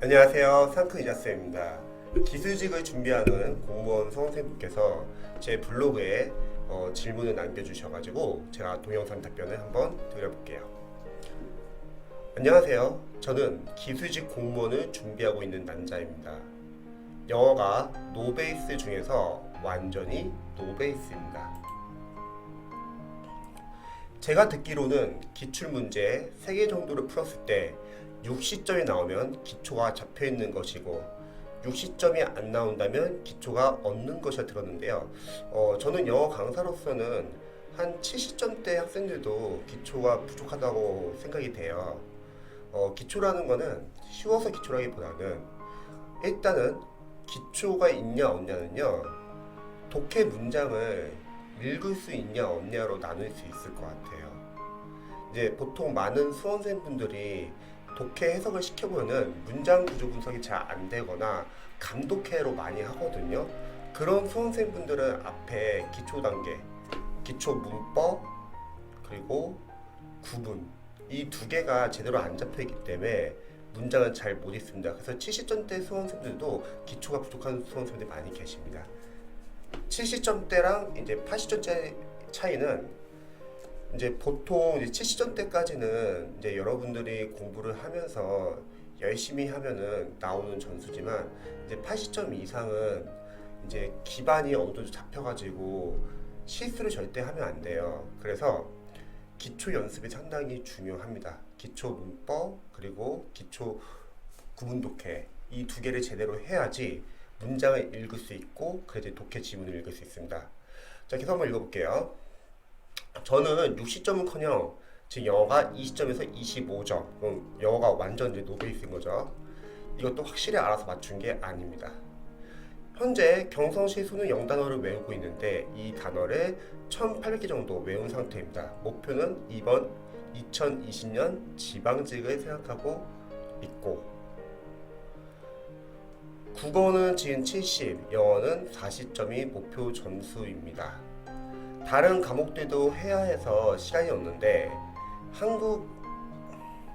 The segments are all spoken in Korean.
안녕하세요. 상크 이자쌤입니다. 기술직을 준비하는 공무원 수험생분께서 제 블로그에 질문을 남겨주셔가지고 제가 동영상 답변을 한번 드려볼게요. 안녕하세요. 저는 기술직 공무원을 준비하고 있는 남자입니다. 영어가 노베이스 중에서 완전히 노베이스입니다. 제가 듣기로는 기출문제 3개 정도를 풀었을 때 60점이 나오면 기초가 잡혀있는 것이고 60점이 안 나온다면 기초가 없는 것이라 들었는데요. 저는 영어 강사로서는 한 70점대 학생들도 기초가 부족하다고 생각이 돼요. 기초라는 거는 쉬워서 기초라기보다는 일단은 기초가 있냐 없냐는요, 독해 문장을 읽을 수 있냐 없냐로 나눌 수 있을 것 같아요. 이제 보통 많은 수험생분들이 독해 해석을 시켜보면 문장 구조 분석이 잘 안 되거나 감독해로 많이 하거든요. 그런 수험생분들은 앞에 기초 단계, 기초 문법, 그리고 구문, 이 두 개가 제대로 안 잡혀 있기 때문에 문장은 잘 못 읽습니다. 그래서 70점대 수험생들도 기초가 부족한 수험생들이 많이 계십니다. 70점대랑 이제 80점대 차이는, 이제 보통 이제 70점대까지는 이제 여러분들이 공부를 하면서 열심히 하면은 나오는 점수지만, 이제 80점 이상은 이제 기반이 어느 정도 잡혀가지고 실수를 절대 하면 안 돼요. 그래서 기초 연습이 상당히 중요합니다. 기초 문법 그리고 기초 구문 독해, 이 두 개를 제대로 해야지 문장을 읽을 수 있고 그래야 독해 지문을 읽을 수 있습니다. 자, 계속 한번 읽어볼게요. 저는 60점은커녕 지금 영어가 20점에서 25점, 그럼 영어가 완전 이제 노베이스인 거죠. 이것도 확실히 알아서 맞춘 게 아닙니다. 현재 경성시 수능 0단어를 외우고 있는데 이 단어를 1800개 정도 외운 상태입니다. 목표는 이번 2020년 지방직을 생각하고 있고, 국어는 지금 70, 영어는 40점이 목표 점수입니다. 다른 과목들도 해야 해서 시간이 없는데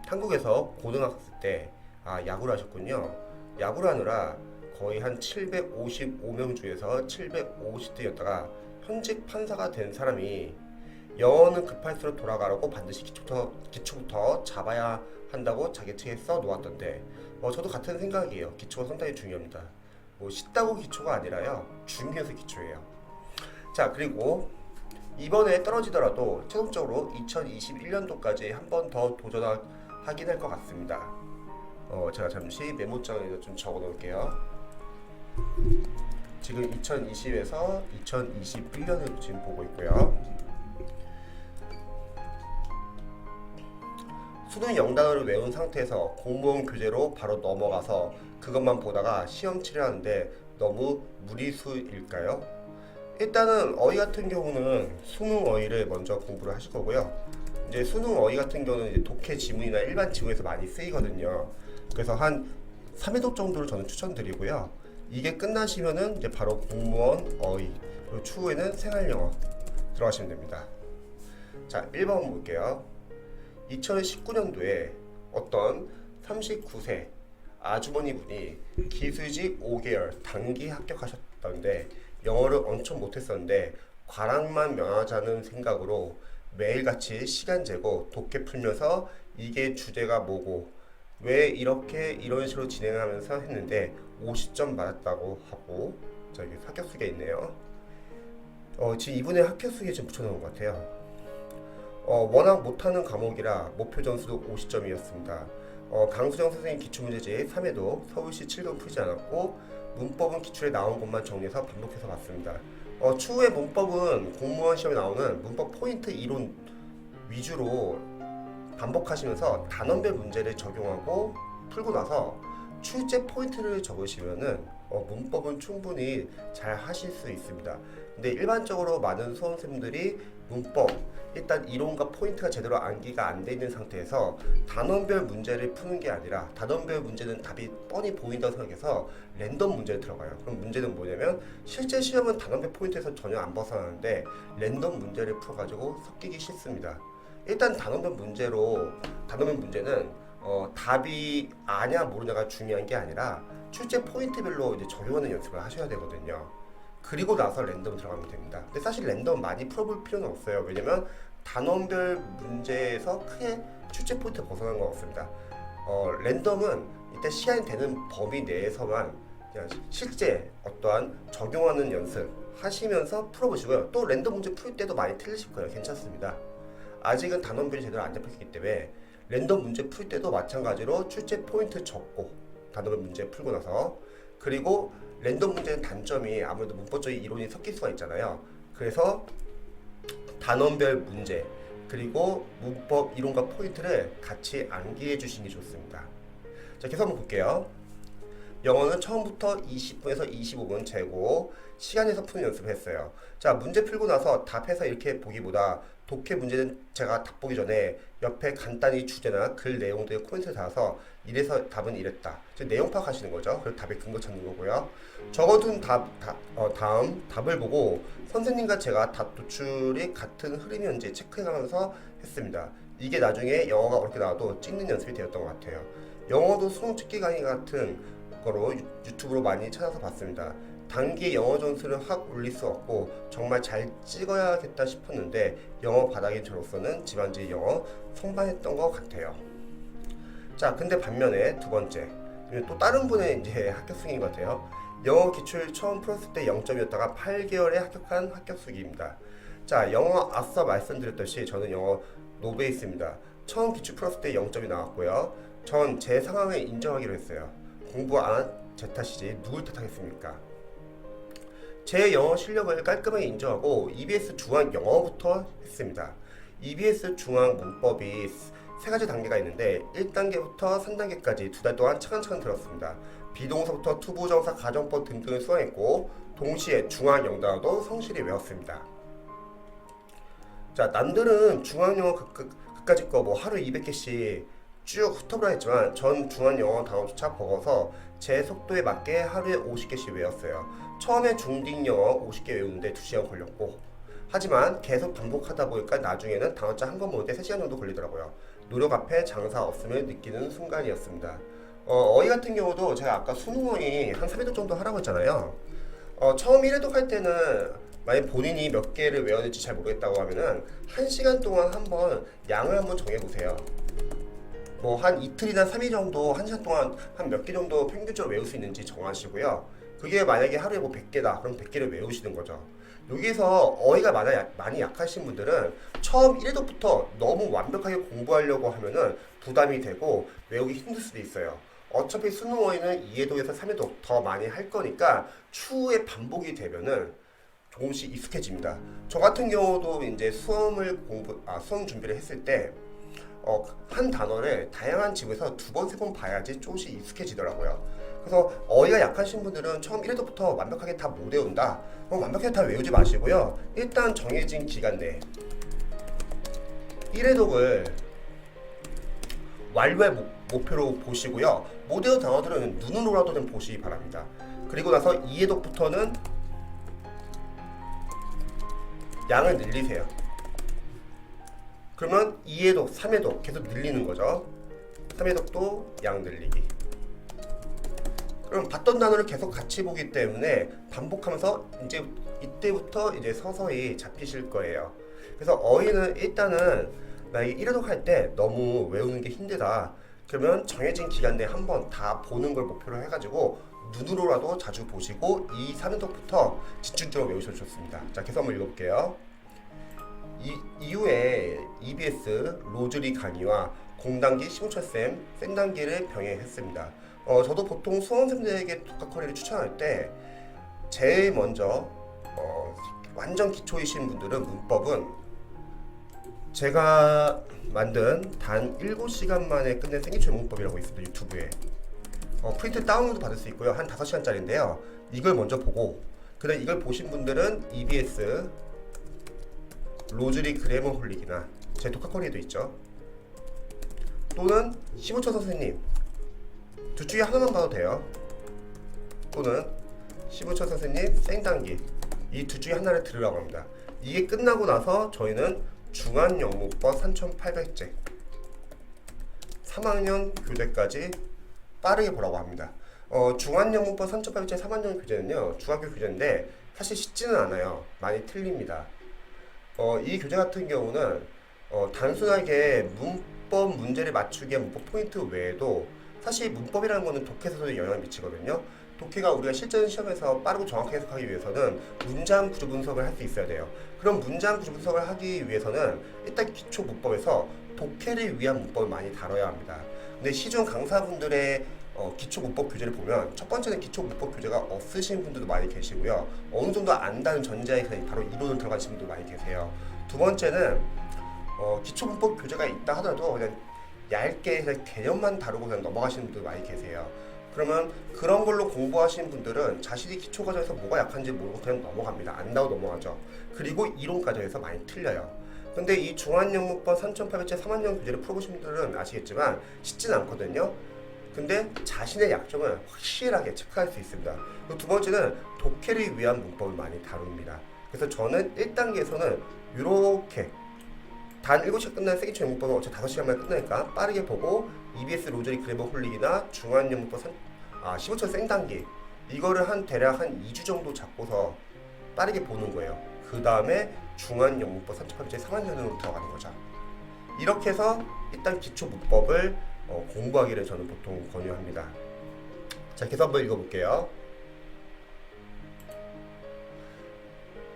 한국에서 고등학생 때 야구를 하셨군요. 야구를 하느라 거의 한 755명 중에서 750대였다가 현직 판사가 된 사람이 영어는 급할수록 돌아가라고 반드시 기초부터 잡아야 한다고 자기 책에 써 놓았던데, 저도 같은 생각이에요. 기초가 상당히 중요합니다. 쉽다고 기초가 아니라요, 중요해서 기초예요. 자, 그리고 이번에 떨어지더라도 최종적으로 2021년도까지 한 번 더 도전하긴 할 것 같습니다. 제가 잠시 메모장에 좀 적어 놓을게요. 지금 2020에서 2021년을 지금 보고 있고요. 수능 0단어를 외운 상태에서 공무원 교재로 바로 넘어가서 그것만 보다가 시험 치료하는데 너무 무리수일까요? 일단은 어휘 같은 경우는 수능 어휘를 먼저 공부를 하실 거고요. 이제 수능 어휘 같은 경우는 이제 독해 지문이나 일반 지문에서 많이 쓰이거든요. 그래서 한 3회독 정도를 저는 추천드리고요. 이게 끝나시면은 이제 바로 공무원 어휘, 그리고 추후에는 생활영어 들어가시면 됩니다. 자, 1번 볼게요. 2019년도에 어떤 39세 아주머니 분이 기술직 5개월 단기 합격하셨던데 영어를 엄청 못했었는데 과락만 면하자는 생각으로 매일같이 시간 재고 독해 풀면서 이게 주제가 뭐고 왜 이렇게 이런 식으로 진행하면서 했는데 50점 맞았다고 하고, 자, 여기 합격수기가 있네요. 지금 이분의 합격수기에 지금 붙여놓은 것 같아요. 워낙 못하는 과목이라 목표 점수도 50점이었습니다. 강수정 선생님 기출문제집 3회도 서울시 7급 풀지 않았고 문법은 기출에 나온 것만 정리해서 반복해서 봤습니다. 추후에 문법은 공무원 시험에 나오는 문법 포인트 이론 위주로 반복하시면서 단원별 문제를 적용하고 풀고 나서 출제 포인트를 적으시면은 문법은 충분히 잘 하실 수 있습니다. 근데 일반적으로 많은 수험생들이 문법, 일단 이론과 포인트가 제대로 암기가 안 돼 있는 상태에서 단원별 문제를 푸는 게 아니라, 단원별 문제는 답이 뻔히 보인다고 생각해서 랜덤 문제를 들어가요. 그럼 문제는 뭐냐면 실제 시험은 단원별 포인트에서 전혀 안 벗어나는데 랜덤 문제를 풀어가지고 섞이기 쉽습니다. 일단 단원별 문제는 답이 아냐 모르냐가 중요한 게 아니라 출제 포인트별로 이제 적용하는 연습을 하셔야 되거든요. 그리고 나서 랜덤 들어가면 됩니다. 근데 사실 랜덤 많이 풀어볼 필요는 없어요. 왜냐면 단원별 문제에서 크게 출제 포인트 벗어난 건 없습니다. 랜덤은 일단 시간이 되는 범위 내에서만 그냥 실제 어떠한 적용하는 연습 하시면서 풀어보시고요. 또 랜덤 문제 풀 때도 많이 틀리실 거예요. 괜찮습니다. 아직은 단원별이 제대로 안 잡혔기 때문에 랜덤 문제 풀 때도 마찬가지로 출제 포인트 적고 단원별 문제 풀고 나서, 그리고 랜덤 문제는 단점이 아무래도 문법적인 이론이 섞일 수가 있잖아요. 그래서 단원별 문제 그리고 문법 이론과 포인트를 같이 암기해 주시는 게 좋습니다. 자, 계속 한번 볼게요. 영어는 처음부터 20분에서 25분 재고 시간에서 푸는 연습을 했어요. 자, 문제 풀고 나서 답해서 이렇게 보기보다 독해 문제는 제가 답 보기 전에 옆에 간단히 주제나 글 내용들의 코멘트를 달아서 이래서 답은 이랬다. 즉 내용 파악하시는 거죠. 그리고 답의 근거 찾는 거고요. 적어둔 다음 답을 보고 선생님과 제가 답 도출이 같은 흐름이었는지 체크해가면서 했습니다. 이게 나중에 영어가 어렵게 나와도 찍는 연습이 되었던 것 같아요. 영어도 수능 찍기 강의 같은 거로 유튜브로 많이 찾아서 봤습니다. 단기 영어 점수를 확 올릴 수 없고 정말 잘 찍어야겠다 싶었는데 영어 바닥인 저로서는 집안지 영어 선방했던 것 같아요. 자, 근데 반면에 두 번째, 또 다른 분의 이제 합격수기인 것 같아요. 영어 기출 처음 풀었을 때 0점이었다가 8개월에 합격한 합격수기입니다. 자, 영어 앞서 말씀드렸듯이 저는 영어 노베이스입니다. 처음 기출 풀었을 때 0점이 나왔고요. 전 제 상황을 인정하기로 했어요. 공부 안 한 제 탓이지 누굴 탓하겠습니까? 제 영어 실력을 깔끔하게 인정하고 EBS 중앙 영어부터 했습니다. EBS 중앙 문법이 세 가지 단계가 있는데 1단계부터 3단계까지 2달 동안 차근차근 들었습니다. 비동사부터 투부정사, 가정법 등등을 수강했고 동시에 중앙 영단어도 성실히 외웠습니다. 자, 남들은 중앙 영어 그까짓 거 뭐 하루 200개씩 쭉 훑어보라 했지만 전 중앙 영어 단어조차 버거서 제 속도에 맞게 하루에 50개씩 외웠어요. 처음에 중딩 영어 50개 외우는데 2시간 걸렸고, 하지만 계속 반복하다 보니까 나중에는 단어짜 한 번 모으는데 3시간 정도 걸리더라고요. 노력 앞에 장사 없음을 느끼는 순간이었습니다. 어휘 같은 경우도 제가 아까 수능 어휘 한 3회독 정도 하라고 했잖아요. 처음 1회독 할 때는 만약 본인이 몇 개를 외워야 될지 잘 모르겠다고 하면은 1시간 동안 한번 양을 한번 정해보세요. 뭐 한 이틀이나 3일 정도 1시간 동안 한 몇 개 정도 평균적으로 외울 수 있는지 정하시고요. 그게 만약에 하루에 뭐 100개다 그럼 100개를 외우시는 거죠. 여기서 어휘가 많이 약하신 분들은 처음 1회독부터 너무 완벽하게 공부하려고 하면은 부담이 되고 외우기 힘들 수도 있어요. 어차피 수능 어휘는 2회독에서 3회독 더 많이 할 거니까 추후에 반복이 되면은 조금씩 익숙해집니다. 저 같은 경우도 이제 수험 준비를 했을 때 한 단어를 다양한 지문에서 2번, 3번 봐야지 조금씩 익숙해지더라고요. 그래서 어휘가 약하신 분들은 처음 1회독부터 완벽하게 다 못 외운다. 그럼 완벽하게 다 외우지 마시고요. 일단 정해진 기간 내에 1회독을 완료의 목표로 보시고요. 못 외운 단어들은 눈으로라도 좀 보시기 바랍니다. 그리고 나서 2회독부터는 양을 늘리세요. 그러면 2회독, 3회독 계속 늘리는 거죠. 3회독도 양 늘리기. 그럼 봤던 단어를 계속 같이 보기 때문에 반복하면서 이제 이때부터 이제 서서히 잡히실 거예요. 그래서 어휘는 일단은 만약에 1회독 할 때 너무 외우는 게 힘들다. 그러면 정해진 기간 내에 한번 다 보는 걸 목표로 해가지고 눈으로라도 자주 보시고 2, 3회독부터 집중적으로 외우셔도 좋습니다. 자, 계속 한번 읽어볼게요. 이후에 EBS 로즈리 강의와 공단기 시무철쌤 생단기를 병행했습니다. 저도 보통 수험생들에게 독학커리를 추천할 때 제일 먼저 완전 기초이신 분들은 문법은 제가 만든 단 7시간 만에 끝낸 생기초 문법이라고 있습니다. 유튜브에 프린트 다운로드 받을 수 있고요. 한 5시간짜리인데요. 이걸 먼저 보고 그다음 이걸 보신 분들은 EBS 로즈리 그래머 홀릭이나 제 독학커리에도 있죠. 또는 시무철 선생님 둘 중에 하나만 봐도 돼요. 또는 시무철 선생님 생단기 이 둘 중에 하나를 들으라고 합니다. 이게 끝나고 나서 저희는 중앙영문법 3800제 3학년 교재까지 빠르게 보라고 합니다. 중환영문법 3.8제 3학년 교재는요, 중학교 교재인데 사실 쉽지는 않아요. 많이 틀립니다. 이 교재 같은 경우는 단순하게 문법 문제를 맞추기 위한 문법 포인트 외에도 사실 문법이라는 거는 독해에서도 영향을 미치거든요. 독해가 우리가 실전 시험에서 빠르고 정확하게 해석하기 위해서는 문장 구조 분석을 할 수 있어야 돼요. 그럼 문장 구조 분석을 하기 위해서는 일단 기초 문법에서 독해를 위한 문법을 많이 다뤄야 합니다. 근데 시중 강사분들의 기초 문법 교재를 보면 첫 번째는 기초 문법 교재가 없으신 분들도 많이 계시고요. 어느 정도 안다는 전제하에 그냥 바로 이론을 들어가시는 분도 많이 계세요. 두 번째는 기초 문법 교재가 있다 하더라도 그냥 얇게 그냥 개념만 다루고 그냥 넘어가시는 분들 많이 계세요. 그러면 그런 걸로 공부하시는 분들은 자신이 기초 과정에서 뭐가 약한지 모르고 그냥 넘어갑니다. 안다고 넘어가죠. 그리고 이론 과정에서 많이 틀려요. 근데 이 중환영문법 3.800제 3학년 교재를 풀어보신 분들은 아시겠지만 쉽진 않거든요. 근데 자신의 약점을 확실하게 체크할 수 있습니다. 그리고 두 번째는 독해를 위한 문법을 많이 다룹니다. 그래서 저는 1단계에서는 이렇게 단 7시간 끝나는 세기초 영문법은 어차피 5시간만 끝나니까 빠르게 보고 EBS 로저리 그래머 홀릭이나 중환영문법 15초 생단기 이거를 대략 한 2주 정도 잡고서 빠르게 보는 거예요. 그 다음에 중환영문법 3.8제 3학년으로 들어가는 거죠. 이렇게 해서 일단 기초 문법을 공부하기를 저는 보통 권유합니다. 자, 계속 한번 읽어볼게요.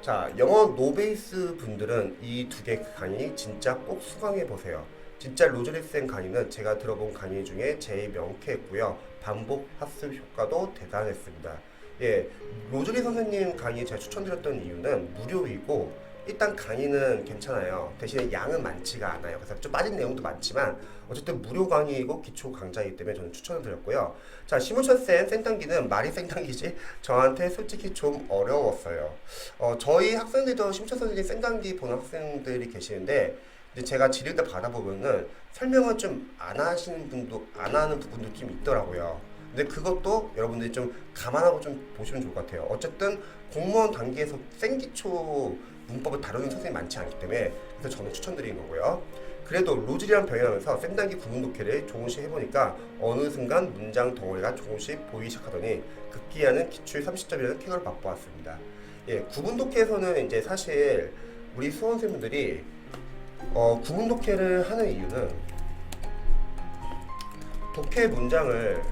자, 영어 노베이스 분들은 이 두 개 강의 진짜 꼭 수강해 보세요. 진짜 로즈리쌤 강의는 제가 들어본 강의 중에 제일 명쾌했고요. 반복 학습 효과도 대단했습니다. 예, 로즈리 선생님 강의 제가 추천드렸던 이유는 무료이고 일단 강의는 괜찮아요. 대신에 양은 많지가 않아요. 그래서 좀 빠진 내용도 많지만 어쨌든 무료 강의이고 기초 강좌이기 때문에 저는 추천을 드렸고요. 자, 시무천쌤 생단기는 말이 생단기지 저한테 솔직히 좀 어려웠어요. 저희 학생들도 시무천 선생님 생단기 보는 학생들이 계시는데 근데 제가 지를 때 받아보면은 설명을 좀 안 하시는 분도 안 하는 부분도 좀 있더라고요. 근데 그것도 여러분들이 좀 감안하고 좀 보시면 좋을 것 같아요. 어쨌든 공무원 단계에서 생기초 문법을 다루는 선생님이 많지 않기 때문에 그래서 저는 추천드리는 거고요. 그래도 로즈리랑 병행하면서 생단기 구문 독해를 조금씩 해보니까 어느 순간 문장 덩어리가 조금씩 보이기 시작하더니 급기야는 기출 30점이라는 쾌거를 맛보았습니다. 예, 구문 독해에서는 이제 사실 우리 수험생분들이 구문 독해를 하는 이유는 독해 문장을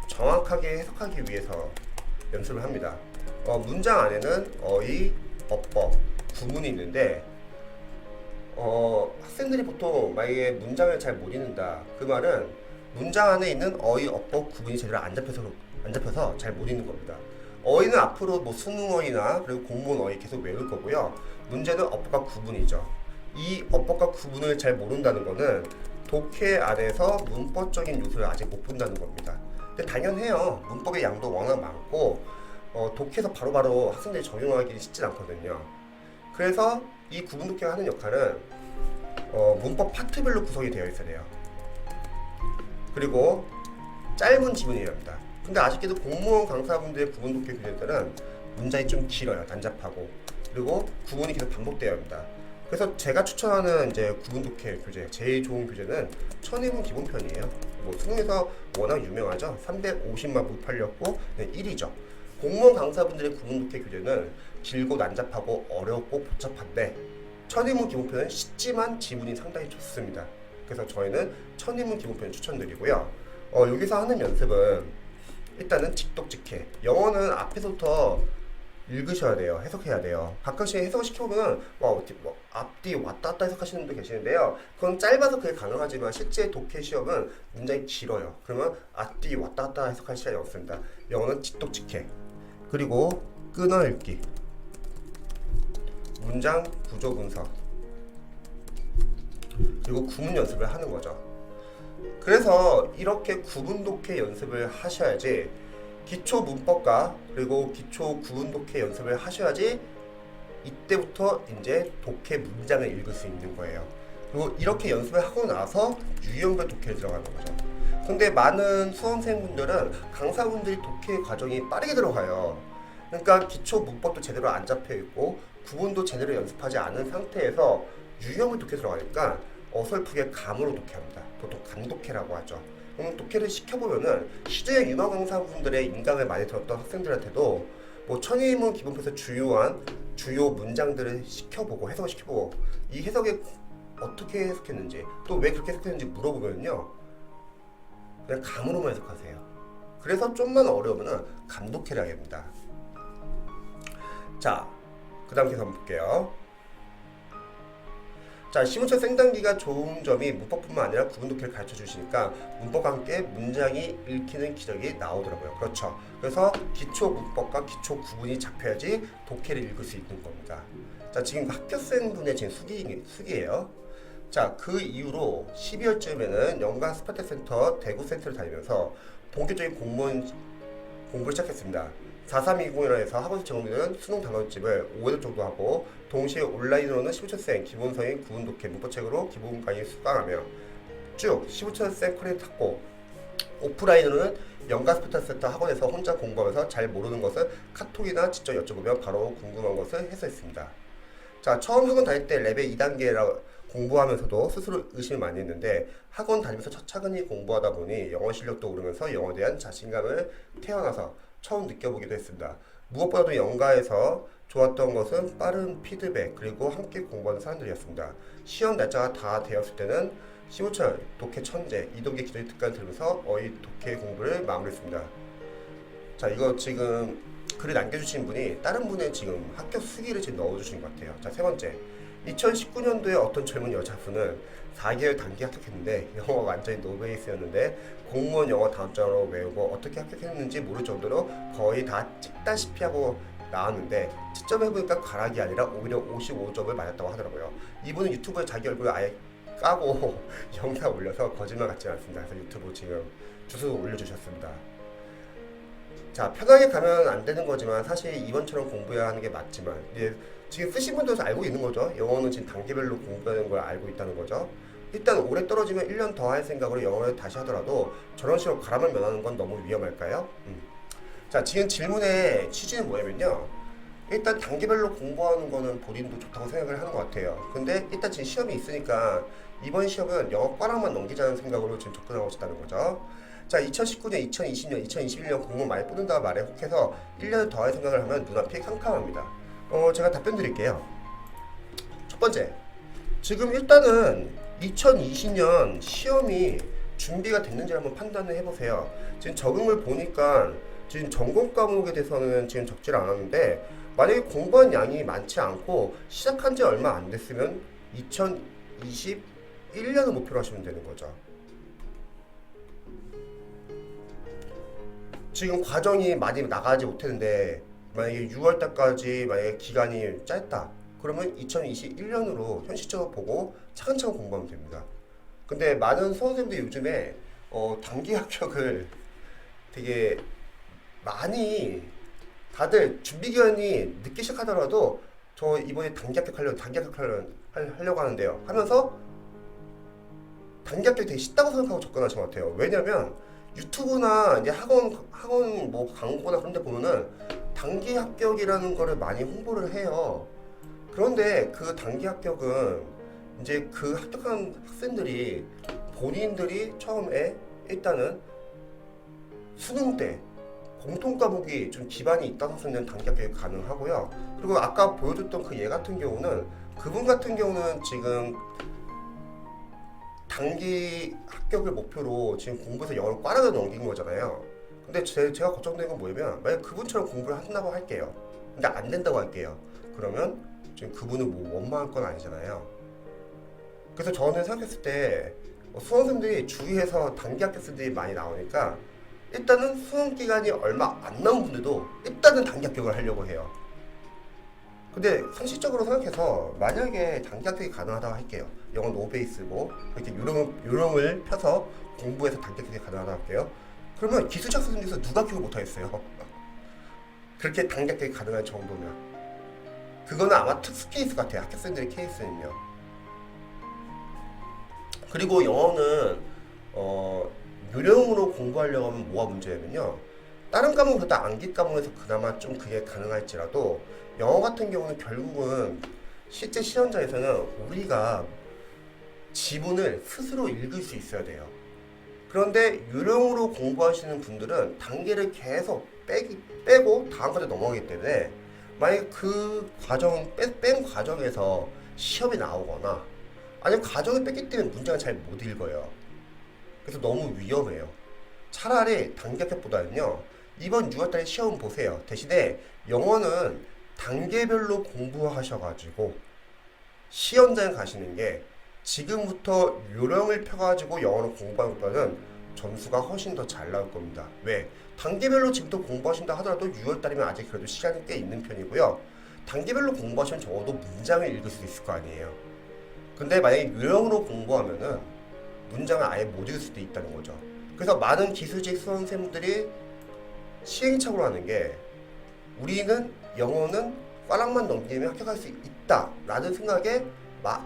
정확하게 해석하기 위해서 연습을 합니다. 문장 안에는 어휘, 어법, 구문이 있는데 학생들이 보통 만약에 문장을 잘 못 읽는다 그 말은 문장 안에 있는 어휘, 어법, 구문이 제대로 안 잡혀서 잘 못 읽는 겁니다. 어휘는 앞으로 뭐 수능어휘나 그리고 공무원 어휘 계속 외울 거고요. 문제는 어법과 구문이죠. 이 어법과 구문을 잘 모른다는 거는 독해 안에서 문법적인 요소를 아직 못 본다는 겁니다. 근데 당연해요. 문법의 양도 워낙 많고 독해에서 바로바로 학생들이 적용하기 쉽진 않거든요. 그래서 이 구분 독해가 하는 역할은 문법 파트별로 구성이 되어 있어야 돼요. 그리고 짧은 지문이어야 합니다. 근데 아쉽게도 공무원 강사분들의 구분 독해 교재들은 문장이 좀 길어요. 난잡하고 그리고 구문이 계속 반복되어야 합니다. 그래서 제가 추천하는 이제 구분 독해 교재 제일 좋은 교재는 천인문 기본편이에요. 뭐 수능에서 워낙 유명하죠. 350만 부 팔렸고 1위죠. 공무원 강사분들의 구분 독해 교재는 길고 난잡하고 어렵고 복잡한데 천인문 기본편은 쉽지만 지문이 상당히 좋습니다. 그래서 저희는 천인문 기본편 추천드리고요. 여기서 하는 연습은 일단은 직독직해. 영어는 앞에서부터 읽으셔야 돼요. 해석해야 돼요. 가끔씩 해석을 시켜보면 앞뒤 왔다 갔다 해석하시는 분도 계시는데요. 그건 짧아서 그게 가능하지만 실제 독해 시험은 문장이 길어요. 그러면 앞뒤 왔다 갔다 해석할 시간이 없습니다. 영어는 직독직해. 그리고 끊어읽기, 문장 구조 분석, 그리고 구문 연습을 하는 거죠. 그래서 이렇게 구분 독해 연습을 하셔야지 기초 문법과 그리고 기초 구분 독해 연습을 하셔야지 이때부터 이제 독해 문장을 읽을 수 있는 거예요. 그리고 이렇게 연습을 하고 나서 유형별 독해를 들어가는 거죠. 근데 많은 수험생분들은 강사분들이 독해 과정이 빠르게 들어가요. 그러니까 기초 문법도 제대로 안 잡혀 있고 구분도 제대로 연습하지 않은 상태에서 유형을 독해 들어가니까 어설프게 감으로 독해합니다. 보통 감독해라고 하죠. 독해를 시켜보면은 시중에 유명 강사분들의 인강을 많이 들었던 학생들한테도 뭐 천인문 기본표에서 주요 문장들을 시켜보고 해석을 시켜보고 이 해석에 어떻게 해석했는지 또 왜 그렇게 해석했는지 물어보면요 그냥 감으로만 해석하세요. 그래서 좀만 어려우면은 감독해라 합니다. 자, 그 다음 계속 한번 볼게요. 자, 시문처 생단기가 좋은 점이 문법뿐만 아니라 구분 독해를 가르쳐 주시니까 문법과 함께 문장이 읽히는 기력이 나오더라고요. 그렇죠. 그래서 기초 문법과 기초 구분이 잡혀야지 독해를 읽을 수 있는 겁니다. 자, 지금 학교생분의 지금 수기예요. 자, 그 이후로 12월쯤에는 연간 스파테센터 대구센터를 다니면서 본격적인 공무원 공부를 시작했습니다. 4320이라 해서 학원에서 제공되는 수능 단원집을 5회 정도 하고 동시에 온라인으로는 15초생 기본서인 구분독해 문법책으로 기본 강의 수강하며 쭉 15초생 코레 탔고 오프라인으로는 연간 스파테센터 학원에서 혼자 공부하면서 잘 모르는 것은 카톡이나 직접 여쭤보면 바로 궁금한 것을 해소했습니다. 자, 처음 학원 다닐 때 레벨 2단계라 공부하면서도 스스로 의심을 많이 했는데 학원 다니면서 차근히 공부하다 보니 영어 실력도 오르면서 영어에 대한 자신감을 태어나서 처음 느껴보기도 했습니다. 무엇보다도 연가에서 좋았던 것은 빠른 피드백 그리고 함께 공부하는 사람들이었습니다. 시험 날짜가 다 되었을 때는 15초 독해 천재 이동기 기도의 특강 들으면서 어이 독해 공부를 마무리했습니다. 자, 이거 지금 글을 남겨주신 분이 다른 분의 지금 학교 수기를 지금 넣어주신 것 같아요. 자, 세 번째 2019년도에 어떤 젊은 여자분은 4개월 단기 합격했는데 영어가 완전히 노베이스였는데 공무원 영어 다음 장으로 외우고 어떻게 합격했는지 모를 정도로 거의 다 찍다시피 하고 나왔는데 채점해보니까 가락이 아니라 오히려 55점을 맞았다고 하더라고요. 이분은 유튜브에 자기 얼굴을 아예 까고 영상 올려서 거짓말 같지 않습니다. 그래서 유튜브 지금 주소 올려주셨습니다. 자, 편하게 가면 안 되는 거지만 사실 이번처럼 공부해야 하는 게 맞지만 지금 쓰신 분들도 알고 있는 거죠. 영어는 지금 단계별로 공부하는 걸 알고 있다는 거죠. 일단 올해 떨어지면 1년 더 할 생각으로 영어를 다시 하더라도 저런 식으로 가라만 면하는 건 너무 위험할까요? 자, 지금 질문의 취지는 뭐냐면요. 일단 단계별로 공부하는 거는 본인도 좋다고 생각을 하는 것 같아요. 근데 일단 지금 시험이 있으니까 이번 시험은 영어 꽈락만 넘기자는 생각으로 지금 접근하고 있다는 거죠. 자, 2019년, 2020년, 2021년 공무원 많이 뽑는다 말에 혹해서 1년 더 할 생각을 하면 눈앞이 캄캄합니다. 제가 답변 드릴게요. 첫 번째, 지금 일단은 2020년 시험이 준비가 됐는지 한번 판단을 해보세요. 지금 적응을 보니까 지금 전공 과목에 대해서는 지금 적질 않았는데 만약에 공부한 양이 많지 않고 시작한 지 얼마 안 됐으면 2021년을 목표로 하시면 되는 거죠. 지금 과정이 많이 나가지 못했는데 만약에 6월달까지 만약에 기간이 짧다 그러면 2021년으로 현실적으로 보고 차근차근 공부하면 됩니다. 근데 많은 수험생들이 요즘에 단기 합격을 되게 많이 다들 준비 기간이 늦게 시작하더라도 저 이번에 단기 합격하려고 하는데요 하면서 단기 합격이 되게 쉽다고 생각하고 접근하신 것 같아요. 왜냐면 유튜브나 이제 학원 뭐 광고나 그런 데 보면은 단기 합격이라는 거를 많이 홍보를 해요. 그런데 그 단기 합격은 이제 그 합격한 학생들이 본인들이 처음에 일단은 수능 때 공통 과목이 좀 기반이 있다는 학생들은 단기 합격이 가능하고요. 그리고 아까 보여줬던 그 얘 같은 경우는 그분 같은 경우는 지금 단기 합격을 목표로 지금 공부해서 영어를 꽈락을 넘긴 거잖아요. 근데 제가 걱정되는 건 뭐냐면 만약 그분처럼 공부를 한다고 할게요. 근데 안 된다고 할게요. 그러면 지금 그분은 뭐 원망할 건 아니잖아요. 그래서 저는 생각했을 때 수험생들이 주위에서 단기 합격생들이 많이 나오니까 일단은 수능 기간이 얼마 안 남은 분들도 일단은 단기 합격을 하려고 해요. 근데 상식적으로 생각해서 만약에 단기 합격이 가능하다고 할게요. 영어 노베이스고 이렇게 요령을 펴서 공부해서 단기 합격이 가능하다고 할게요. 그러면 기술자 학생 중에서 누가 합격을 못하겠어요? 그렇게 단기 합격이 가능할 정도면 그거는 아마 특수 케이스 같아요. 합격생들의 케이스는요. 그리고 영어는 요령으로 공부하려고 하면 뭐가 문제냐면요. 다른 과목보다 암기 과목에서 그나마 좀 그게 가능할지라도 영어 같은 경우는 결국은 실제 시험장에서는 우리가 지문을 스스로 읽을 수 있어야 돼요. 그런데 유령으로 공부하시는 분들은 단계를 계속 빼고 다음 과제 넘어가기 때문에 만약에 그 과정 뺀 과정에서 시험이 나오거나 아니면 과정을 뺐기 때문에 문장을 잘 못 읽어요. 그래서 너무 위험해요. 차라리 단기 합격보다는요, 이번 6월달에 시험 보세요. 대신에 영어는 단계별로 공부하셔가지고 시험장에 가시는 게 지금부터 요령을 펴가지고 영어를 공부하는 것보다는 점수가 훨씬 더 잘 나올 겁니다. 왜? 단계별로 지금부터 공부하신다 하더라도 6월달이면 아직 그래도 시간이 꽤 있는 편이고요. 단계별로 공부하시면 적어도 문장을 읽을 수 있을 거 아니에요. 근데 만약에 요령으로 공부하면은 문장을 아예 못 읽을 수도 있다는 거죠. 그래서 많은 기술직 수험생들이 시행착오를 하는 게 우리는 영어는 꽈락만 넘기면 합격할 수 있다 라는 생각에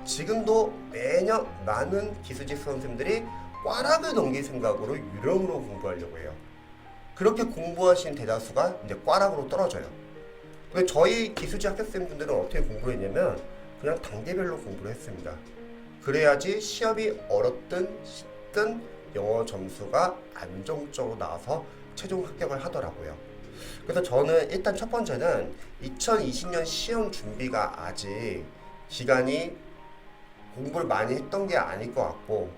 지금도 매년 많은 기술직 수험생들이 꽈락을 넘길 생각으로 유령으로 공부하려고 해요. 그렇게 공부하신 대다수가 이제 꽈락으로 떨어져요. 근데 저희 기술직 합격생분들은 어떻게 공부를 했냐면 그냥 단계별로 공부를 했습니다. 그래야지 시험이 어렵든 쉽든 영어 점수가 안정적으로 나와서 최종 합격을 하더라고요. 그래서 저는 일단 첫 번째는 2020년 시험 준비가 아직 기간이 공부를 많이 했던 게 아닐 것 같고,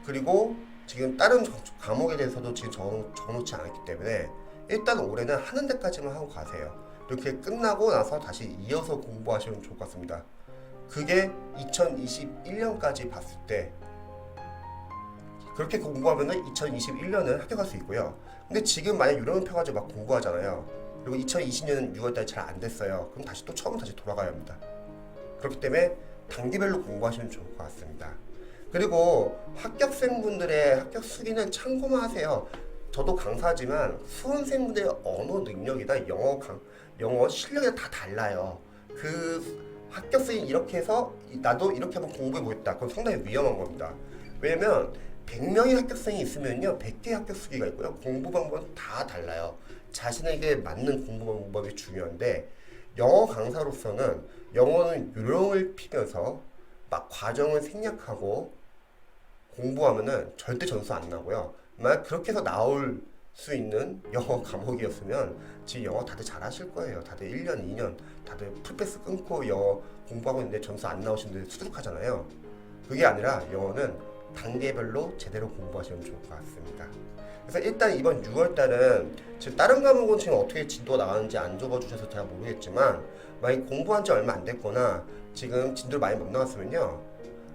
그리고 지금 다른 과목에 대해서도 지금 정놓지 않았기 때문에 일단 올해는 하는 데까지만 하고 가세요. 이렇게 끝나고 나서 다시 이어서 공부하시면 좋을 것 같습니다. 그게 2021년까지 봤을 때 그렇게 공부하면은 2021년은 합격할 수 있고요. 근데 지금 만약 유령을 펴가지고 막 공부하잖아요. 그리고 2020년 6월달 잘 안 됐어요. 그럼 다시 또 처음으로 다시 돌아가야 합니다. 그렇기 때문에 단계별로 공부하시면 좋을 것 같습니다. 그리고 합격생분들의 합격 수기는 참고만 하세요. 저도 강사지만 수험생분들의 언어 능력이나 영어 실력이 다 달라요. 그 합격생이 이렇게 해서 나도 이렇게 한번 공부해 보겠다. 그건 상당히 위험한 겁니다. 왜냐면 100명의 합격생이 있으면요 100개의 합격 수기가 있고요. 공부 방법은 다 달라요. 자신에게 맞는 공부 방법이 중요한데 영어 강사로서는 영어는 요령을 피면서 막 과정을 생략하고 공부하면은 절대 점수 안 나고요. 만약 그렇게 해서 나올 수 있는 영어 과목이었으면 지금 영어 다들 잘하실 거예요. 다들 1년, 2년 다들 풀패스 끊고 영어 공부하고 있는데 점수 안 나오시는 분들 수두룩하잖아요. 그게 아니라 영어는 단계별로 제대로 공부하시면 좋을 것 같습니다. 그래서 일단 이번 6월달은 지금 다른 과목은 지금 어떻게 진도가 나가는지 안 적어주셔서 잘 모르겠지만 만약 공부한 지 얼마 안 됐거나 지금 진도를 많이 못 나갔으면요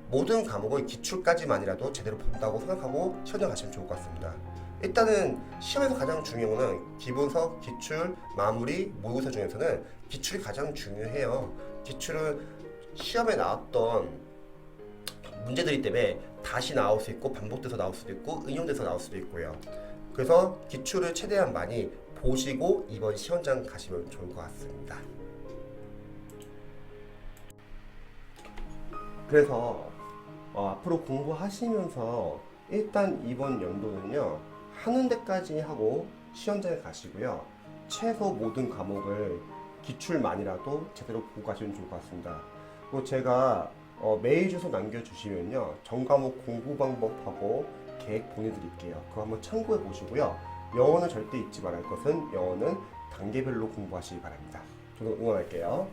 모든 과목의 기출까지만이라도 제대로 본다고 생각하고 시험장 가시면 좋을 것 같습니다. 일단은 시험에서 가장 중요한 거는 기본서, 기출, 마무리, 모의고사 중에서는 기출이 가장 중요해요. 기출은 시험에 나왔던 문제들이 때문에 다시 나올 수 있고 반복돼서 나올 수도 있고 응용돼서 나올 수도 있고요. 그래서 기출을 최대한 많이 보시고 이번 시험장 가시면 좋을 것 같습니다. 그래서 앞으로 공부하시면서 일단 이번 연도는요 하는 데까지 하고 시험장에 가시고요 최소 모든 과목을 기출만이라도 제대로 보고 가시면 좋을 것 같습니다. 그리고 제가 메일 주소 남겨주시면요 전 과목 공부 방법하고 계획 보내드릴게요. 그거 한번 참고해 보시고요. 영어는 절대 잊지 말할 것은 영어는 단계별로 공부하시기 바랍니다. 저도 응원할게요.